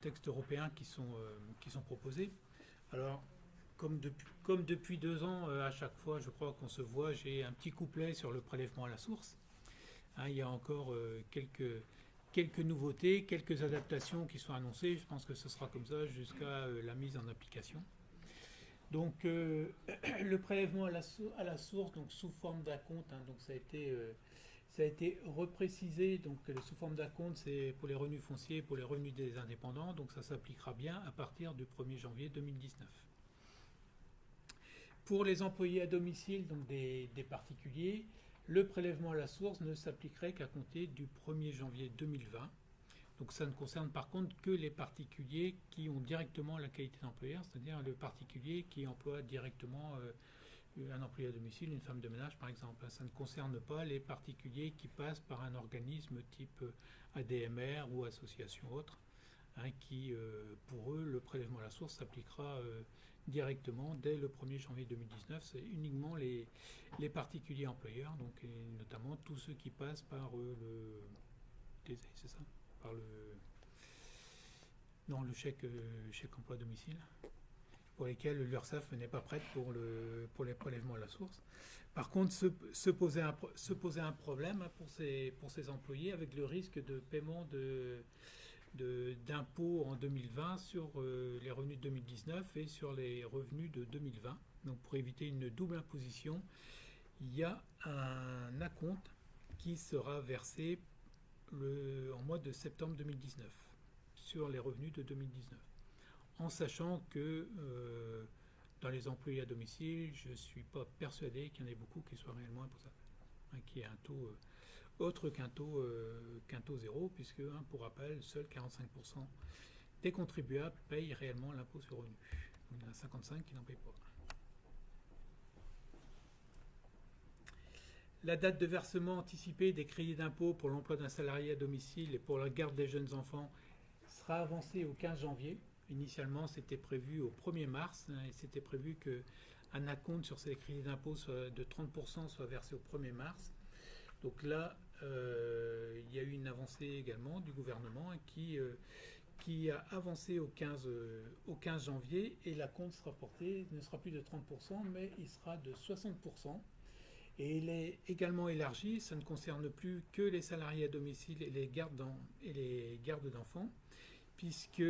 textes européens qui sont proposés. Alors, comme depuis 2 ans, à chaque fois, je crois qu'on se voit, j'ai un petit couplet sur le prélèvement à la source. Hein, il y a encore quelques nouveautés, quelques adaptations qui sont annoncées. Je pense que ce sera comme ça jusqu'à la mise en application. Donc, le prélèvement à la source, donc sous forme d'acompte, hein, donc ça a été reprécisé. Donc, sous forme d'acompte, c'est pour les revenus fonciers, pour les revenus des indépendants. Donc, ça s'appliquera bien à partir du 1er janvier 2019. Pour les employés à domicile, donc des particuliers, le prélèvement à la source ne s'appliquerait qu'à compter du 1er janvier 2020. Donc ça ne concerne par contre que les particuliers qui ont directement la qualité d'employeur, c'est-à-dire le particulier qui emploie directement un employé à domicile, une femme de ménage par exemple. Ça ne concerne pas les particuliers qui passent par un organisme type ADMR ou association autre, hein, qui pour eux le prélèvement à la source s'appliquera directement dès le 1er janvier 2019. C'est uniquement les particuliers employeurs, donc, et notamment tous ceux qui passent par le TSE, c'est ça, par le non, le chèque emploi à domicile, pour lesquels l'URSSAF n'est pas prête pour les prélèvements à la source. Par contre, se posait un problème pour ces employés avec le risque de paiement d'impôts en 2020 sur les revenus de 2019 et sur les revenus de 2020. Donc pour éviter une double imposition, il y a un acompte qui sera versé en mois de septembre 2019 sur les revenus de 2019. En sachant que dans les employés à domicile, je ne suis pas persuadé qu'il y en ait beaucoup qui soient réellement imposables, hein, qui ait un taux autre qu'un taux zéro, puisque, hein, pour rappel, seuls 45% des contribuables payent réellement l'impôt sur le revenu. Donc, il y en a 55 qui n'en payent pas. La date de versement anticipé des crédits d'impôt pour l'emploi d'un salarié à domicile et pour la garde des jeunes enfants sera avancée au 15 janvier. Initialement, c'était prévu au 1er mars, hein, et c'était prévu qu'un acompte sur ces crédits d'impôt de 30% soit versé au 1er mars. Donc là, il y a eu une avancée également du gouvernement, hein, qui a avancé au 15 janvier, et l'acompte sera porté, ne sera plus de 30%, mais il sera de 60%. Et il est également élargi, ça ne concerne plus que les salariés à domicile et les gardes d'enfants, puisque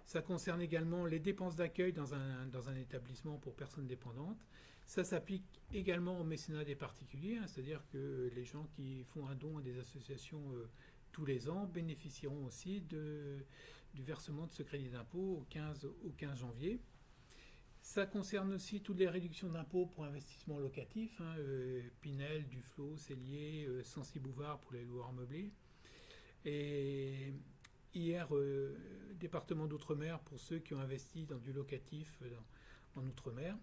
ça concerne également les dépenses d'accueil dans un établissement pour personnes dépendantes. Ça s'applique également au mécénat des particuliers, hein, c'est-à-dire que les gens qui font un don à des associations tous les ans bénéficieront aussi du versement de ce crédit d'impôt au 15 janvier. Ça concerne aussi toutes les réductions d'impôts pour investissement locatif, hein, Pinel, Duflot, Cellier, Censi-Bouvard pour les loueurs meublés. Et hier, département d'outre-mer pour ceux qui ont investi dans du locatif en outre-mer.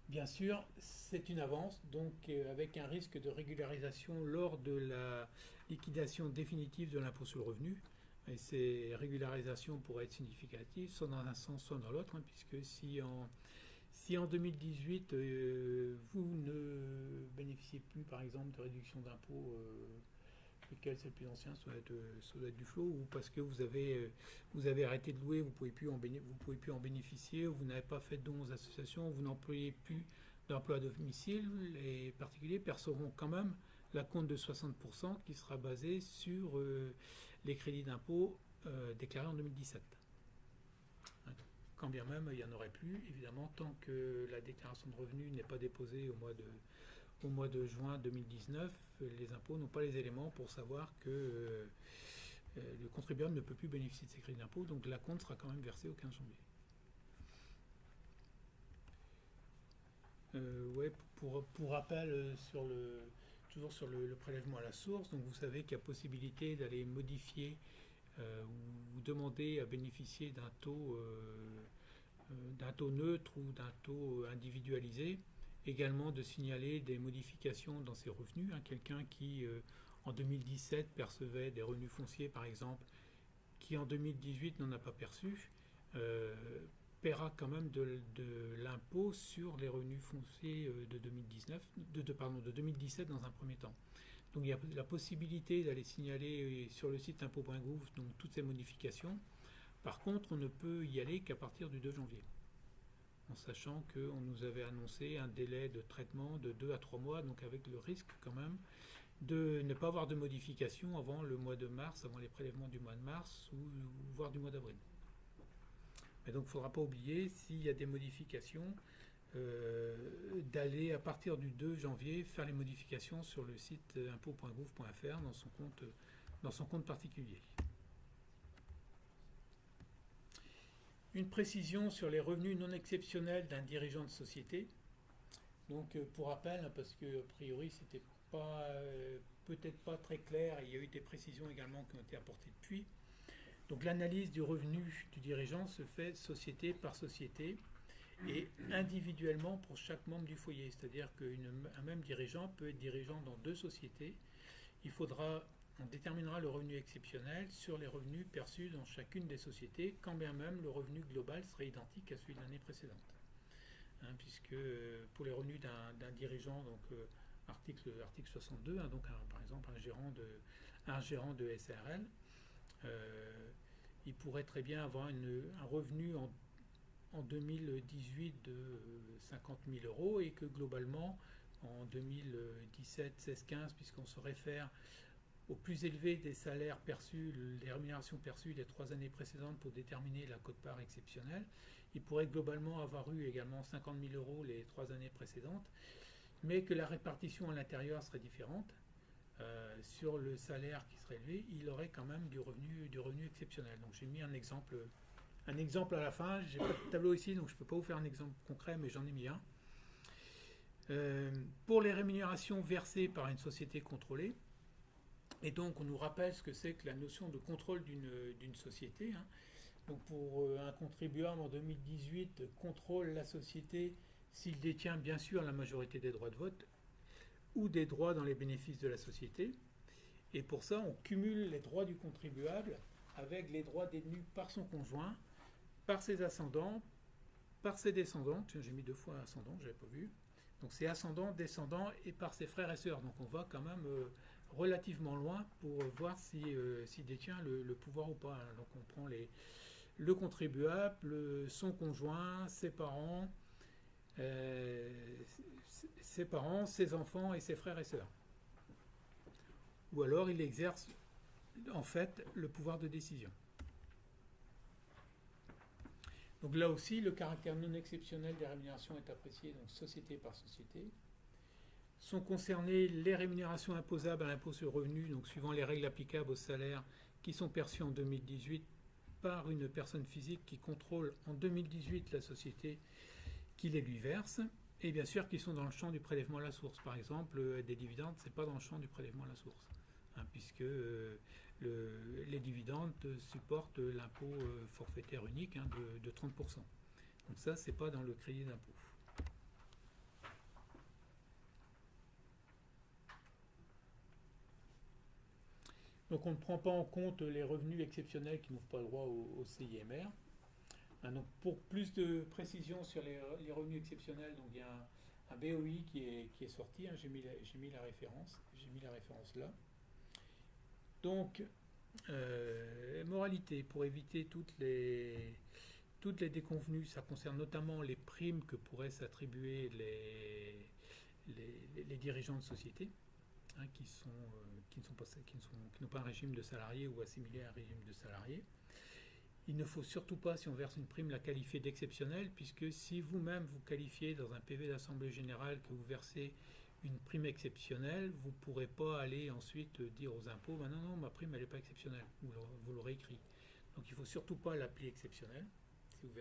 Bien sûr, c'est une avance, donc avec un risque de régularisation lors de la liquidation définitive de l'impôt sur le revenu. Et ces régularisations pourraient être significatives, soit dans un sens, soit dans l'autre, hein, puisque si en 2018, vous ne bénéficiez plus, par exemple, de réduction d'impôt, lequel c'est le plus ancien, ça doit être Duflot, ou parce que vous avez arrêté de louer, vous ne pouvez plus en bénéficier, ou vous n'avez pas fait de dons aux associations, vous n'employez plus d'emploi à domicile, les particuliers percevront quand même l'acompte de 60% qui sera basé sur les crédits d'impôt déclarés en 2017. Quand bien même il n'y en aurait plus, évidemment, tant que la déclaration de revenus n'est pas déposée au mois de juin 2019, les impôts n'ont pas les éléments pour savoir que le contribuable ne peut plus bénéficier de ces crédits d'impôt, donc l'acompte sera quand même versé au 15 janvier. Ouais, pour rappel, toujours sur le prélèvement à la source, donc vous savez qu'il y a possibilité d'aller modifier ou demander à bénéficier d'un taux neutre ou d'un taux individualisé. Également de signaler des modifications dans ses revenus, hein, quelqu'un qui en 2017 percevait des revenus fonciers par exemple, qui en 2018 n'en a pas perçu, paiera quand même de l'impôt sur les revenus fonciers de 2017 dans un premier temps. Donc il y a la possibilité d'aller signaler sur le site impôt.gouv donc toutes ces modifications. Par contre, on ne peut y aller qu'à partir du 2 janvier, en sachant qu'on nous avait annoncé un délai de traitement de 2 à 3 mois, donc avec le risque quand même de ne pas avoir de modification avant le mois de mars, avant les prélèvements du mois de mars ou voire du mois d'avril. Mais donc il ne faudra pas oublier, s'il y a des modifications, d'aller à partir du 2 janvier faire les modifications sur le site impôt.gouv.fr dans son compte particulier. Une précision sur les revenus non exceptionnels d'un dirigeant de société. Donc pour rappel, parce que a priori c'était pas peut-être pas très clair, et il y a eu des précisions également qui ont été apportées depuis. Donc l'analyse du revenu du dirigeant se fait société par société et individuellement pour chaque membre du foyer. C'est-à-dire qu'un même dirigeant peut être dirigeant dans 2 sociétés. On déterminera le revenu exceptionnel sur les revenus perçus dans chacune des sociétés, quand bien même le revenu global serait identique à celui de l'année précédente. Puisque pour les revenus d'un dirigeant, donc article 62, donc par exemple un gérant de SARL, il pourrait très bien avoir un revenu en 2018 de 50 000 euros et que globalement en 2017, 16, 15, puisqu'on se réfère au plus élevé des salaires perçus, les rémunérations perçues les 3 années précédentes pour déterminer la quote-part exceptionnelle, il pourrait globalement avoir eu également 50 000 euros les 3 années précédentes, mais que la répartition à l'intérieur serait différente. Sur le salaire qui serait élevé, il aurait quand même du revenu exceptionnel. Donc j'ai mis un exemple à la fin. J'ai pas de tableau ici, donc je ne peux pas vous faire un exemple concret, mais j'en ai mis un. Pour les rémunérations versées par une société contrôlée, et donc on nous rappelle ce que c'est que la notion de contrôle d'une société. Donc pour un contribuable en 2018, contrôle la société s'il détient bien sûr la majorité des droits de vote ou des droits dans les bénéfices de la société. Et pour ça, on cumule les droits du contribuable avec les droits détenus par son conjoint, par ses ascendants, par ses descendants. Tiens, j'ai mis 2 fois ascendant, je n'avais pas vu. Donc c'est ascendant, descendant et par ses frères et sœurs. Donc on va quand même relativement loin pour voir s'il détient le pouvoir ou pas. Donc on prend le contribuable, son conjoint, ses parents, ses enfants et ses frères et sœurs. Ou alors il exerce en fait le pouvoir de décision. Donc là aussi, le caractère non exceptionnel des rémunérations est apprécié, donc société par société. Sont concernées les rémunérations imposables à l'impôt sur le revenu, donc suivant les règles applicables aux salaires qui sont perçus en 2018 par une personne physique qui contrôle en 2018 la société qui les lui verse, et bien sûr qui sont dans le champ du prélèvement à la source. Par exemple, des dividendes, ce n'est pas dans le champ du prélèvement à la source, puisque les dividendes supportent l'impôt forfaitaire unique de 30%. Donc ça, ce n'est pas dans le crédit d'impôt. Donc on ne prend pas en compte les revenus exceptionnels qui n'ouvrent pas le droit au CIMR. Donc pour plus de précision sur les revenus exceptionnels, donc il y a un BOI qui est sorti, j'ai mis la référence là. Donc moralité, pour éviter toutes les déconvenues, ça concerne notamment les primes que pourraient s'attribuer les dirigeants de société, qui n'ont pas un régime de salarié ou assimilés à un régime de salarié. Il ne faut surtout pas, si on verse une prime, la qualifier d'exceptionnelle, puisque si vous-même vous qualifiez dans un PV d'Assemblée Générale que vous versez une prime exceptionnelle, vous ne pourrez pas aller ensuite dire aux impôts non, ma prime elle n'est pas exceptionnelle, vous l'aurez écrit. Donc il ne faut surtout pas l'appeler exceptionnelle si vous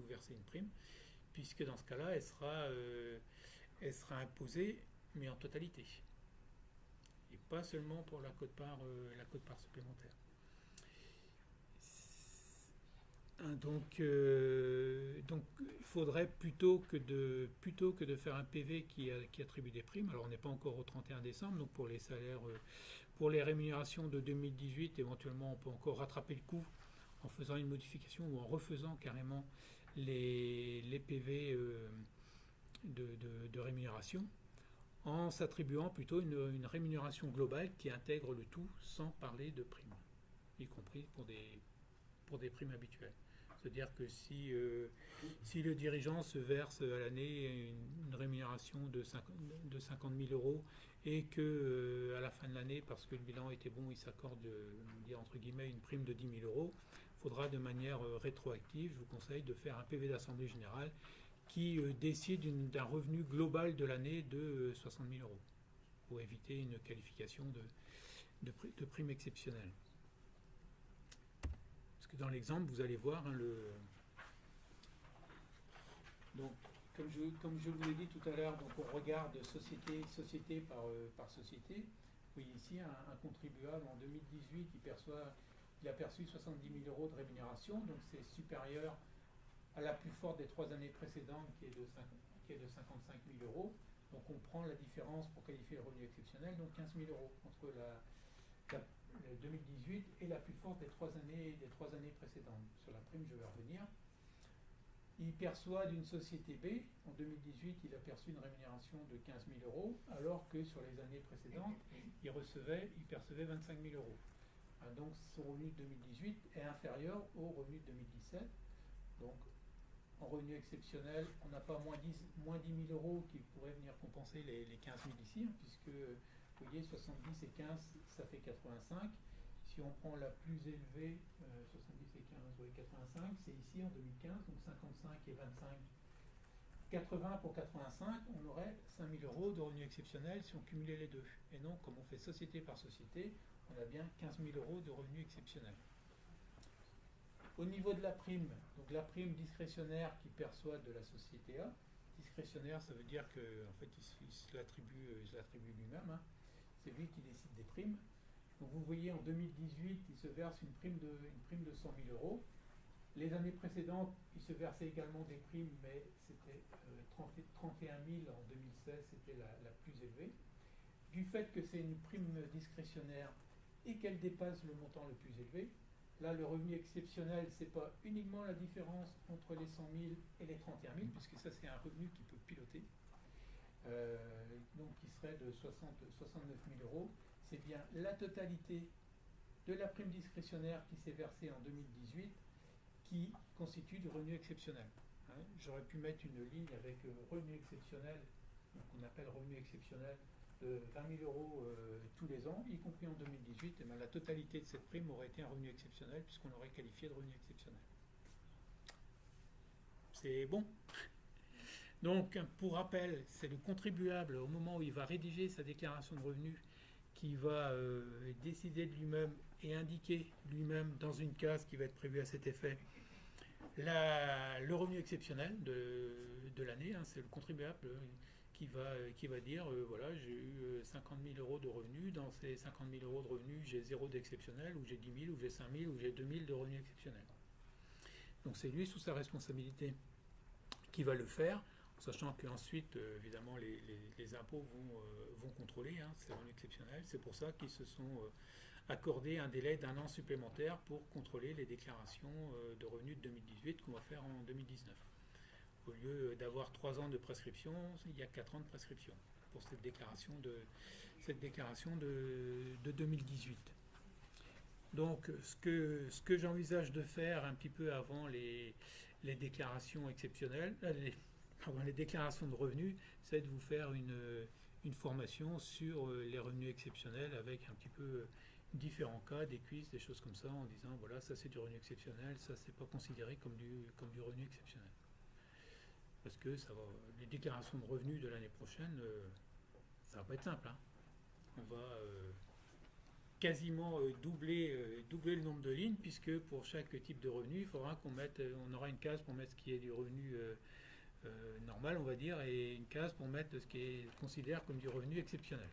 versez une prime, puisque dans ce cas-là, elle sera imposée, mais en totalité. Et pas seulement pour la quote-part supplémentaire. Donc il faudrait plutôt que de faire un PV qui attribue des primes. Alors on n'est pas encore au 31 décembre, donc pour les salaires, pour les rémunérations de 2018, éventuellement on peut encore rattraper le coup en faisant une modification ou en refaisant carrément les PV de rémunération, en s'attribuant plutôt une rémunération globale qui intègre le tout sans parler de primes, y compris pour des primes habituelles. C'est-à-dire que si le dirigeant se verse à l'année une rémunération de 50 000 euros et que à la fin de l'année, parce que le bilan était bon, il s'accorde, dire entre guillemets, une prime de 10 000 euros, il faudra de manière rétroactive, je vous conseille de faire un PV d'Assemblée Générale qui décide d'un revenu global de l'année de 60 000 euros pour éviter une qualification de prime exceptionnelle. Parce que dans l'exemple, vous allez voir, hein, donc, comme je vous l'ai dit tout à l'heure, donc on regarde société par société. Vous voyez ici un contribuable en 2018, il a perçu 70 000 euros de rémunération, donc c'est supérieur à la plus forte des 3 années précédentes qui est de 55 000 euros. Donc on prend la différence pour qualifier le revenu exceptionnel, donc 15 000 euros entre la 2018 et la plus forte des 3 années précédentes. Sur la prime, je vais revenir. Il perçoit d'une société B, en 2018, il a perçu une rémunération de 15 000 euros, alors que sur les années précédentes, il percevait 25 000 euros. Donc son revenu de 2018 est inférieur au revenu de 2017. Donc en revenu exceptionnel, on n'a pas moins 10 000 euros qui pourraient venir compenser les 15 000 ici, hein, puisque vous voyez 70 et 15, ça fait 85. Si on prend la plus élevée, 70 et 15, oui, 85, c'est ici en 2015, donc 55 et 25. 80 pour 85, on aurait 5 000 euros de revenu exceptionnel si on cumulait les deux. Et non, comme on fait société par société, on a bien 15 000 euros de revenu exceptionnel. Au niveau de la prime, donc la prime discrétionnaire qu'il perçoit de la société A, discrétionnaire, ça veut dire qu'en fait, il se l'attribue lui-même, hein. C'est lui qui décide des primes. Donc vous voyez, en 2018, il se verse une prime de 100 000 euros. Les années précédentes, il se versait également des primes, mais c'était 31 000 en 2016, c'était la plus élevée. Du fait que c'est une prime discrétionnaire et qu'elle dépasse le montant le plus élevé, là, le revenu exceptionnel, ce n'est pas uniquement la différence entre les 100 000 et les 31 000, puisque ça, c'est un revenu qui peut piloter, donc qui serait de 69 000 euros. C'est bien la totalité de la prime discrétionnaire qui s'est versée en 2018 qui constitue du revenu exceptionnel. Hein, j'aurais pu mettre une ligne avec revenu exceptionnel, qu'on appelle revenu exceptionnel, de 20 000 euros tous les ans, y compris en 2018, et bien la totalité de cette prime aurait été un revenu exceptionnel puisqu'on l'aurait qualifié de revenu exceptionnel. C'est bon. Donc, pour rappel, c'est le contribuable, au moment où il va rédiger sa déclaration de revenus, qui va décider de lui-même et indiquer lui-même dans une case qui va être prévue à cet effet le revenu exceptionnel de l'année. Hein, c'est le contribuable qui va dire voilà, j'ai eu 50 000 euros de revenus. Dans ces 50 000 euros de revenus, j'ai 0 d'exceptionnel, ou j'ai 10 000, ou j'ai 5 000, ou j'ai 2 000 de revenus exceptionnels. Donc c'est lui, sous sa responsabilité, qui va le faire, sachant qu'ensuite, évidemment, les impôts vont contrôler ces revenus exceptionnels. C'est pour ça qu'ils se sont accordés un délai d'1 an supplémentaire pour contrôler les déclarations de revenus de 2018 qu'on va faire en 2019. Au lieu d'avoir 3 ans de prescription, il y a 4 ans de prescription pour cette déclaration de 2018. Donc, ce que j'envisage de faire un petit peu avant les déclarations exceptionnelles, les déclarations de revenus, c'est de vous faire une formation sur les revenus exceptionnels avec un petit peu différents cas, des quiz, des choses comme ça, en disant voilà, ça c'est du revenu exceptionnel, ça c'est pas considéré comme du revenu exceptionnel. Parce que les déclarations de revenus de l'année prochaine, ça va pas être simple. Hein. On va quasiment doubler le nombre de lignes, puisque pour chaque type de revenu, il faudra on aura une case pour mettre ce qui est du revenu normal, on va dire, et une case pour mettre ce qui est considéré comme du revenu exceptionnel.